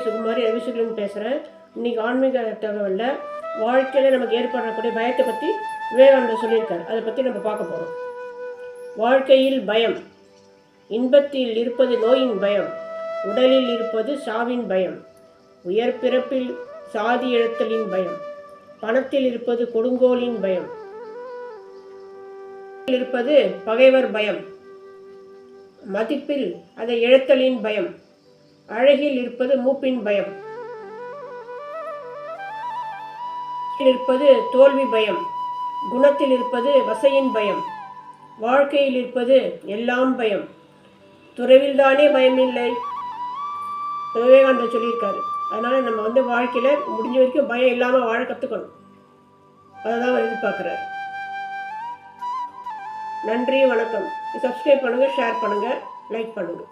சுகுமாரி ரவிசுகுலன் பேசுகிறேன். இன்றைக்கி ஆன்மீக தகவலில் வாழ்க்கையில் நமக்கு ஏற்படக்கூடிய பயத்தை பற்றி விவேகானந்தர் சொல்லியிருக்கார். அதை பற்றி நம்ம பார்க்க போகிறோம். வாழ்க்கையில் பயம். இன்பத்தில் இருப்பது நோயின் பயம், உடலில் இருப்பது சாவின் பயம், உயர் பிறப்பில் சாதி இழத்தலின் பயம், பணத்தில் இருப்பது கொடுங்கோலின் பயம், இருப்பது பகைவர் பயம், மதிப்பில் அதை இழத்தலின் பயம், அழகில் இருப்பது மூப்பின் பயம், இருப்பது தோல்வி பயம், குணத்தில் இருப்பது வசையின் பயம், வாழ்க்கையில் இருப்பது எல்லாம் பயம், துறவில்தானே பயமில்லை. விவேகானந்தர் சொல்லியிருக்காரு. அதனால் நம்ம வாழ்க்கையில் முடிஞ்ச வரைக்கும் பயம் இல்லாமல் வாழ கற்றுக்கணும். அதை தான் எதிர்பார்க்குறாரு. நன்றி, வணக்கம். சப்ஸ்கிரைப் பண்ணுங்கள், ஷேர் பண்ணுங்கள், லைக் பண்ணுங்கள்.